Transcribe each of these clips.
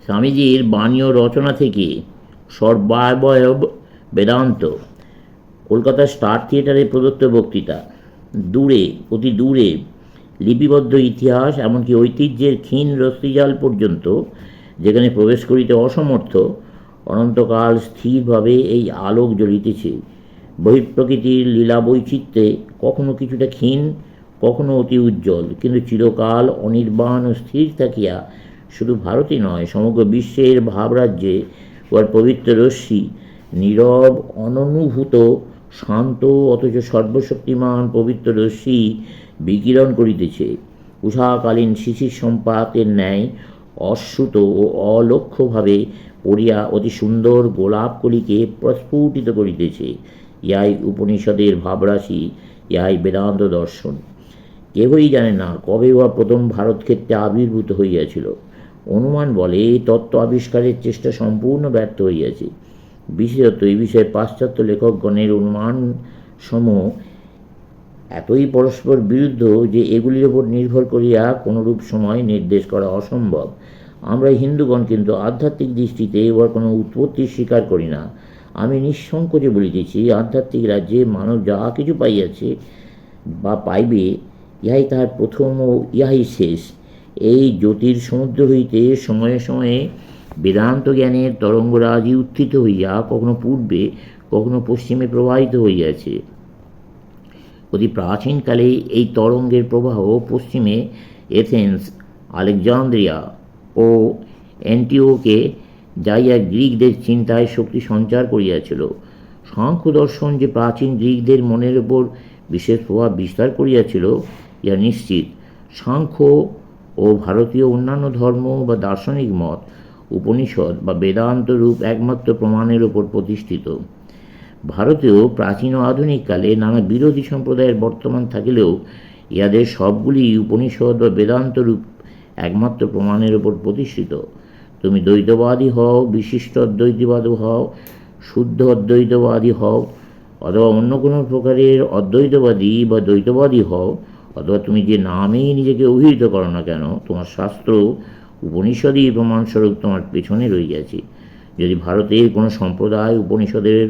স্বামীজির বাণী ও রচনা থেকে সর্বাবয়ব বেদান্ত। কলকাতার স্টার থিয়েটারে প্রদত্ত বক্তৃতা। দূরে, অতি দূরে লিপিবদ্ধ ইতিহাস, এমনকি ঐতিহ্যের ক্ষীণ রশ্মিজাল পর্যন্ত যেখানে প্রবেশ করিতে অসমর্থ, অনন্তকাল স্থিরভাবে এই আলোক জ্বলিতেছে। বহিঃপ্রকৃতির লীলা বৈচিত্র্যে কখনো কিছুটা ক্ষীণ, কখনো অতি উজ্জ্বল, কিন্তু চিরকাল অনির্বাণ ও স্থির থাকিয়া শুধু ভারতই নয়, সমগ্র বিশ্বের ভাবরাজ্যে উহার পবিত্র রশ্মি নীরব, অননুভূত, শান্ত, অথচ সর্বশক্তিমান পবিত্র রশ্মি বিকিরণ করিতেছে। উষাকালীন শিশির সম্পাতের ন্যায় অশ্রুত ও অলক্ষ্যভাবে পড়িয়া অতি সুন্দর গোলাপকলিকে প্রস্ফুটিত করিতেছে। ইহাই উপনিষদের ভাবরাশি, ইহাই বেদান্ত দর্শন। কেহই জানে না কবে উহা প্রথম ভারতক্ষেত্রে আবির্ভূত হইয়াছিল। অনুমান বলে তত্ত্ব আবিষ্কারের চেষ্টা সম্পূর্ণ ব্যর্থ হইয়াছে। বিশেষত এই বিষয়ে পাশ্চাত্য লেখকগণের অনুমান সমূহ এতই পরস্পর বিরুদ্ধ যে এগুলির ওপর নির্ভর করিয়া কোনরূপ সময় নির্দেশ করা অসম্ভব। আমরা হিন্দুগণ কিন্তু আধ্যাত্মিক দৃষ্টিতে উহার কোনো উৎপত্তি স্বীকার করি না। আমি নিঃসংকোচে বলিতেছি, আধ্যাত্মিক রাজ্যে মানব যা কিছু পাইয়াছে বা পাইবে, ইহাই তাহার প্রথম ও ইহাই শেষ। এই জ্যোতির সমুদ্র হইতে সময়ে সময়ে বেদান্ত জ্ঞানের তরঙ্গরাজি উত্থিত হইয়া কখনো পূর্বে, কখনো পশ্চিমে প্রবাহিত হইয়াছে। অতি প্রাচীনকালে এই তরঙ্গের প্রবাহ পশ্চিমে এথেন্স, আলেকজান্দ্রিয়া ও অ্যান্টিওকে যাইয়া গ্রিকদের চিন্তায় শক্তি সঞ্চার করিয়াছিল। সাংখ্য দর্শন যে প্রাচীন গ্রিকদের মনের উপর বিশেষ প্রভাব বিস্তার করিয়াছিল, ইহা নিশ্চিত। সাংখ্য ও ভারতীয় অন্যান্য ধর্ম বা দার্শনিক মত উপনিষদ বা বেদান্ত রূপ একমাত্র প্রমাণের উপর প্রতিষ্ঠিত। ভারতেও প্রাচীন ও আধুনিক কালে নানা বিরোধী সম্প্রদায়ের বর্তমান থাকিলেও ইহাদের সবগুলি উপনিষদ বা বেদান্ত রূপ একমাত্র প্রমাণের উপর প্রতিষ্ঠিত। তুমি দ্বৈতবাদী হও, বিশিষ্ট অদ্বৈতবাদী হও, শুদ্ধ অদ্বৈতবাদী হও, অথবা অন্য কোনো প্রকারের অদ্বৈতবাদী বা দ্বৈতবাদী হও, অথবা তুমি যে নামেই নিজেকে অভিহিত করো না কেন, তোমার শাস্ত্র উপনিষদই প্রমাণস্বরূপ তোমার পেছনে রইয়াছে। যদি ভারতের কোনো সম্প্রদায় উপনিষদের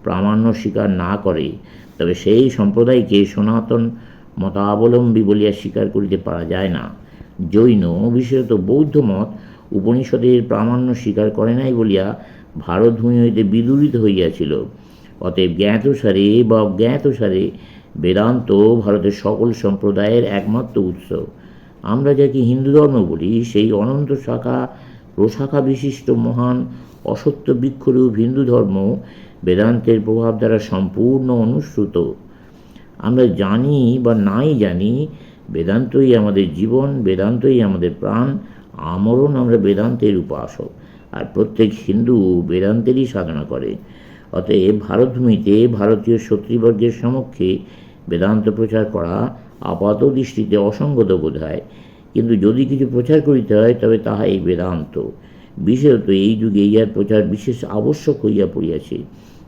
প্রামাণ্য স্বীকার না করে, তবে সেই সম্প্রদায়কে সনাতন মতাবলম্বী বলিয়া স্বীকার করিতে পারা যায় না। জৈন, বিশেষত বৌদ্ধ মত উপনিষদের প্রামাণ্য স্বীকার করে নাই বলিয়া ভারতভূমি হইতে বিদূরিত হইয়াছিল। অতএব জ্ঞাতসারে বা অজ্ঞাতসারে বেদান্ত ভারতের সকল সম্প্রদায়ের একমাত্র উৎস। আমরা যাকে হিন্দু ধর্ম বলি, সেই অনন্ত শাখা প্রশাখা বিশিষ্ট মহান অসত্য বৃক্ষরূপ হিন্দু ধর্ম বেদান্তের প্রভাব দ্বারা সম্পূর্ণ অনুসৃত। আমরা জানি বা নাই জানি, বেদান্তই আমাদের জীবন, বেদান্তই আমাদের প্রাণ। আমরণ আমরা বেদান্তের উপাসক, আর প্রত্যেক হিন্দু বেদান্তেরই সাধনা করে। অতএব ভারতভূমিতে ভারতীয় শত্রুবর্গের সমক্ষে বেদান্ত প্রচার করা আপাত দৃষ্টিতে অসঙ্গত বোধ হয়, কিন্তু যদি কিছু প্রচার করিতে হয় তবে তাহা এই বেদান্ত। বিশেষত এই যুগে ইহার প্রচার বিশেষ আবশ্যক হইয়া পড়িয়াছে।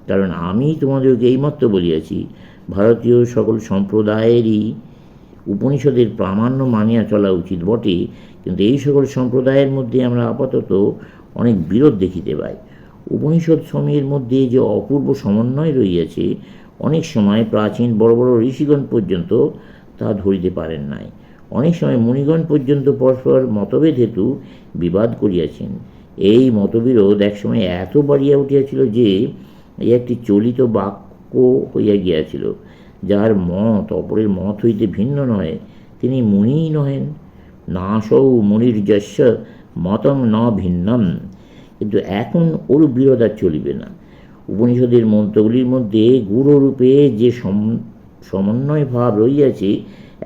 কারণ আমি তোমাদেরকে এইমাত্র বলিয়াছি, ভারতীয় সকল সম্প্রদায়েরই উপনিষদের প্রামাণ্য মানিয়া চলা উচিত বটে, কিন্তু এই সকল সম্প্রদায়ের মধ্যে আমরা আপাতত অনেক বিরোধ দেখিতে পাই। উপনিষদ সমূহের মধ্যে যে অপূর্ব সমন্বয় রইয়াছে, অনেক সময় প্রাচীন বড় বড় ঋষিগণ পর্যন্ত তা ধরিতে পারেন নাই। অনেক সময় মুনিগণ পর্যন্ত পরস্পর মতভেদ হেতু বিবাদ করিয়াছেন। এই মতবিরোধ একসময় এত বাড়িয়া উঠিয়াছিল যে একটি চলিত বাক্য হইয়া গিয়াছিল, যার মত অপরের মত হইতে ভিন্ন নয়, তিনি মুনিই নহেন। নাসৌ মুনির্যস্য মতং ন ভিন্নম। কিন্তু এখন ওরূপ বিরোধ আর চলিবে না। উপনিষদের মন্ত্রগুলির মধ্যে গূঢ়রূপে যে সমন্বয় ভাব রইয়াছে,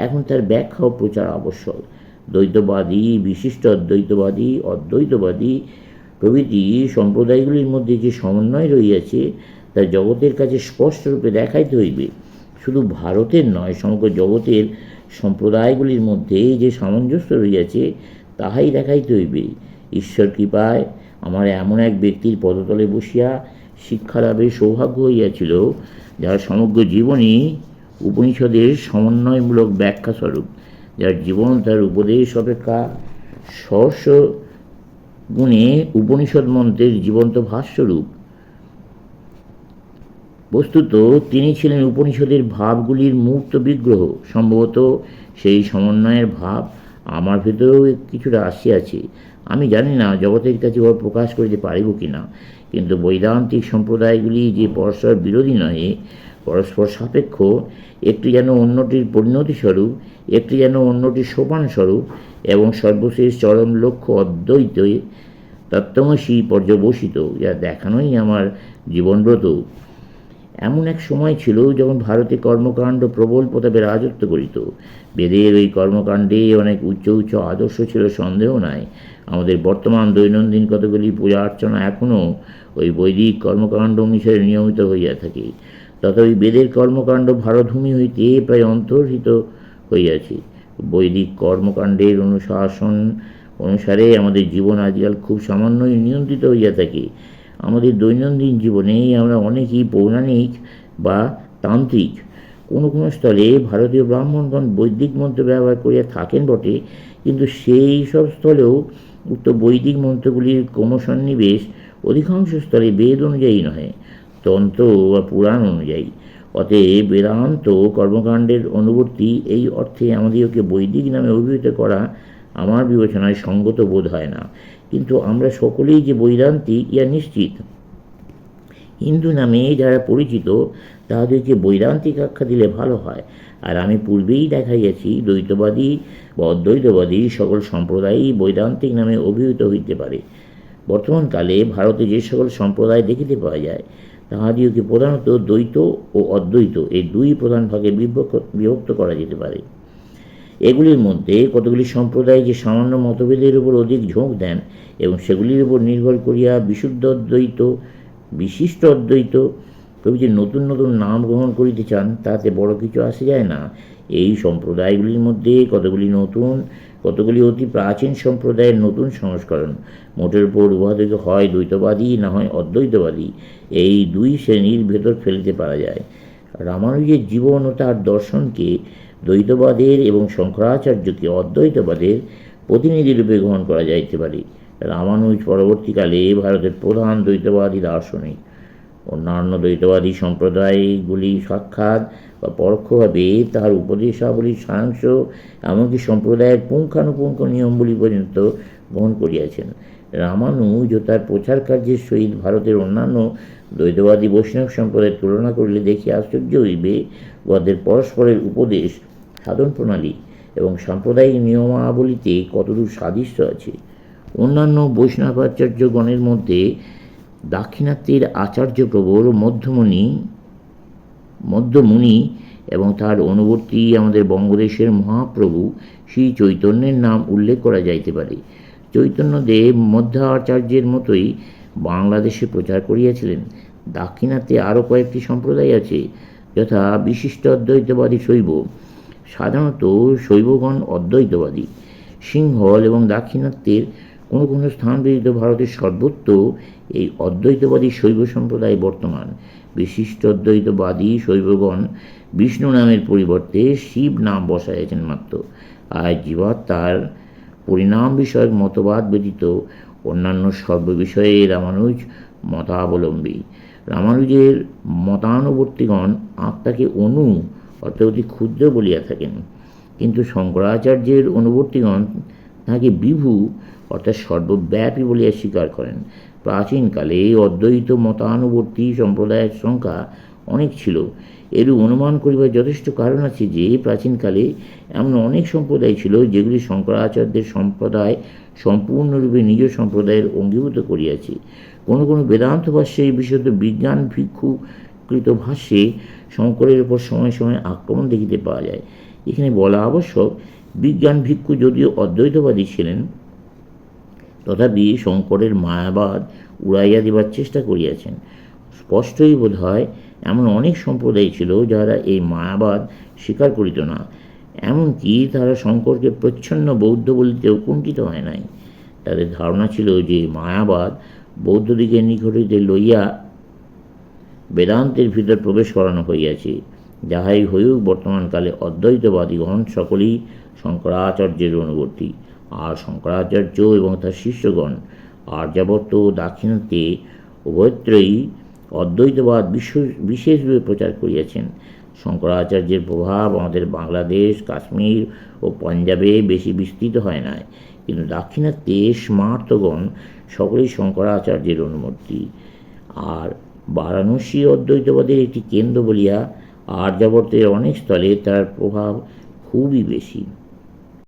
এখন তার ব্যাখ্যা ও প্রচার আবশ্যক। দ্বৈতবাদী, বিশিষ্ট অদ্বৈতবাদী, অদ্বৈতবাদী প্রভৃতি সম্প্রদায়গুলির মধ্যে যে সমন্বয় রইয়াছে, তা জগতের কাছে স্পষ্টরূপে দেখাইতে হইবে। শুধু ভারতের নয়, সমগ্র জগতের সম্প্রদায়গুলির মধ্যে যে সামঞ্জস্য রইয়াছে, তাহাই দেখাইতে হইবে। ঈশ্বর কৃপায় আমার এমন এক ব্যক্তির পদতলে বসিয়া শিক্ষালাভের সৌভাগ্য হইয়াছিল, যার সমগ্র জীবনই উপনিষদের সমন্বয়মূলক ব্যাখ্যাস্বরূপ, যার জীবন তার উপদেশ অপেক্ষা সহস্র গুণে উপনিষদ মন্ত্রের জীবন্ত ভাষ্যরূপ। বস্তুত তিনি ছিলেন উপনিষদের ভাবগুলির মূর্ত বিগ্রহ। সম্ভবত সেই সমন্বয়ের ভাব আমার ভেতরেও কিছুটা আসিয়াছে। আমি জানি না জগতের কাছে উহা প্রকাশ করিতে পারিব কি না, কিন্তু বৈদান্তিক সম্প্রদায়গুলি যে পরস্পর বিরোধী নহে, পরস্পর সাপেক্ষ, একটি যেন অন্যটির পরিণতিস্বরূপ, একটি যেন অন্যটির সোপানস্বরূপ, এবং সর্বশেষ চরম লক্ষ্য অদ্বৈতে তত্ত্বমসি পর্যবসিত, যা দেখানোই আমার জীবনব্রত। এমন এক সময় ছিল যখন ভারতে কর্মকাণ্ড প্রবল প্রতাপে রাজত্ব করিত। বেদের ওই কর্মকাণ্ডে অনেক উচ্চ উচ্চ আদর্শ ছিল, সন্দেহ নাই। আমাদের বর্তমান দৈনন্দিন কতগুলি পূজা অর্চনা এখনও ওই বৈদিক কর্মকাণ্ড অনুসারে নিয়মিত হইয়া থাকে। তথাপি বেদের কর্মকাণ্ড ভারতভূমি হইতে প্রায় অন্তর্হিত হইয়াছে। বৈদিক কর্মকাণ্ডের অনুশাসন অনুসারে আমাদের জীবন আজকাল খুব সামান্যই নিয়ন্ত্রিত হইয়া থাকে। আমাদের দৈনন্দিন জীবনে আমরা অনেকেই পৌরাণিক বা তান্ত্রিক। কোনো কোনো স্থলে ভারতীয় ব্রাহ্মণগণ বৈদিক মন্ত্র ব্যবহার করিয়া থাকেন বটে, কিন্তু সেই সব স্থলেও উক্ত বৈদিক মন্ত্রগুলির ক্রমসন্নিবেশ অধিকাংশ স্থলে বেদ অনুযায়ী নহে, তন্ত্র বা পুরাণ অনুযায়ী। অতএব বেদান্ত কর্মকাণ্ডের অনুবর্তী এই অর্থে আমাদিগকে বৈদিক নামে অভিহিত করা আমার বিবেচনায় সঙ্গত বোধ হয় না। কিন্তু আমরা সকলেই যে বৈদান্তিক ইয়া নিশ্চিত। হিন্দু নামে যারা পরিচিত তাহাদেরকে বৈদান্তিক আখ্যা দিলে ভালো হয়। আর আমি পূর্বেই দেখাইয়াছি, দ্বৈতবাদী বা অদ্বৈতবাদী সকল সম্প্রদায়ই বৈদান্তিক নামে অভিহিত হইতে পারে। বর্তমানকালে ভারতে যে সকল সম্প্রদায় দেখিতে পাওয়া যায়, তাহাদিওকে প্রধানত দ্বৈত ও অদ্বৈত এই দুই প্রধান ভাগে বিভক্ত করা যেতে পারে। এগুলির মধ্যে কতগুলি সম্প্রদায় যে সামান্য মতভেদের উপর অধিক ঝোঁক দেন এবং সেগুলির উপর নির্ভর করিয়া বিশুদ্ধ অদ্বৈত, বিশিষ্ট অদ্বৈত প্রভৃতি নতুন নতুন নাম গ্রহণ করিতে চান, তাতে বড় কিছু আসে যায় না। এই সম্প্রদায়গুলির মধ্যে কতগুলি নতুন, কতগুলি অতি প্রাচীন সম্প্রদায়ের নতুন সংস্করণ। মোটের উপর উহাদেরকে হয় দ্বৈতবাদী না হয় অদ্বৈতবাদী, এই দুই শ্রেণীর ভেতর ফেলিতে পারা যায়। রামানুজের জীবন ও তার দর্শনকে দ্বৈতবাদের এবং শঙ্করাচার্যকে অদ্বৈতবাদের প্রতিনিধিরূপে গ্রহণ করা যাইতে পারে। রামানুজ পরবর্তীকালে ভারতের প্রধান দ্বৈতবাদী দার্শনিক। অন্যান্য দ্বৈতবাদী সম্প্রদায়গুলি সাক্ষাৎ বা পরোক্ষভাবে তাহার উপদেশাবলীর সারাংশ, এমনকি সম্প্রদায়ের পুঙ্খানুপুঙ্খ নিয়মগুলি পর্যন্ত গ্রহণ করিয়াছেন। রামানুজ ও তার প্রচার কার্যের সহিত ভারতের অন্যান্য দ্বৈতবাদী বৈষ্ণব সম্প্রদায়ের তুলনা করিলে দেখি আশ্চর্য হইবে, উহাদের পরস্পরের উপদেশ, সাধন প্রণালী এবং সাম্প্রদায়িক নিয়মাবলীতে কতদূর সাদৃশ্য আছে। অন্যান্য বৈষ্ণবাচার্যগণের মধ্যে দাক্ষিণাত্যের আচার্য প্রবর মধ্যমুনি এবং তার অনুবর্তী আমাদের বঙ্গদেশের মহাপ্রভু শ্রী চৈতন্যের নাম উল্লেখ করা যাইতে পারে। চৈতন্যদেব মধ্যাচার্যের মতোই বাংলাদেশে প্রচার করিয়াছিলেন। দাক্ষিণাত্যে আরও কয়েকটি সম্প্রদায় আছে, যথা বিশিষ্ট অদ্বৈতবাদী শৈব। সাধারণত শৈবগণ অদ্বৈতবাদী। সিংহল এবং দাক্ষিণাত্যের কোনো কোনো স্থান ব্যতীত ভারতের সর্বত্র এই অদ্বৈতবাদী শৈব সম্প্রদায় বর্তমান। বিশিষ্ট অদ্বৈতবাদী শৈবগণ বিষ্ণু নামের পরিবর্তে শিব নাম বসাইয়াছেন মাত্র। আর জীবাত্মার পরিণাম বিষয়ক মতবাদ ব্যতীত অন্যান্য সর্ববিষয়ে রামানুজ মতাবলম্বী। রামানুজের মতানুবর্তীগণ আত্মাকে অণু অর্থাৎ অতি ক্ষুদ্র বলিয়া থাকেন, কিন্তু শঙ্করাচার্যের অনুবর্তীগণ তাহাকে বিভু অর্থাৎ সর্বব্যাপী বলিয়া স্বীকার করেন। প্রাচীনকালে অদ্বৈত মতানুবর্তী সম্প্রদায়ের সংখ্যা অনেক ছিল। এরূপ অনুমান করিবার যথেষ্ট কারণ আছে যে প্রাচীনকালে এমন অনেক সম্প্রদায় ছিল যেগুলি শঙ্করাচার্যের সম্প্রদায় সম্পূর্ণরূপে নিজ সম্প্রদায়ের অঙ্গীভূত করিয়াছে। কোনো কোনো বেদান্ত ভাষ্যে, বিশেষত বিজ্ঞান ভিক্ষুকৃত ভাষ্যে শঙ্করের উপর সময় সময় আক্রমণ দেখিতে পাওয়া যায়। এখানে বলা আবশ্যক, বিজ্ঞান ভিক্ষু যদিও অদ্বৈতবাদী ছিলেন, তথাপি শঙ্করের মায়াবাদ উড়াইয়া দিবার চেষ্টা করিয়াছেন। স্পষ্টই বোধ হয় এমন অনেক সম্প্রদায় ছিল যারা এই মায়াবাদ স্বীকার করিত না। এমনকি তারা শঙ্করকে প্রচ্ছন্ন বৌদ্ধ বলিতেও কুণ্ঠিত হয় নাই। তাদের ধারণা ছিল যে মায়াবাদ বৌদ্ধদিগের নিকট হইতে লইয়া বেদান্তের ভিতর প্রবেশ করানো হইয়াছে। যাহাই হইউক, বর্তমানকালে অদ্বৈতবাদীগণ সকলেই শঙ্করাচার্যের অনুবর্তী। আর শঙ্করাচার্য এবং তার শিষ্যগণ আর্যাবর্ত ও দাক্ষিণাত্যে উভয়ত্রই অদ্বৈতবাদ বিশেষভাবে প্রচার করিয়াছেন। শঙ্করাচার্যের প্রভাব আমাদের বাংলাদেশ, কাশ্মীর ও পঞ্জাবে বেশি বিস্তৃত হয় নাই, কিন্তু দাক্ষিণাত্যে স্মার্তগণ সকলেই শঙ্করাচার্যের অনুমতি। আর বারাণসী অদ্বৈতবাদের একটি কেন্দ্র বলিয়া আর্যাবর্তের অনেক স্থলে তার প্রভাব খুবই বেশি।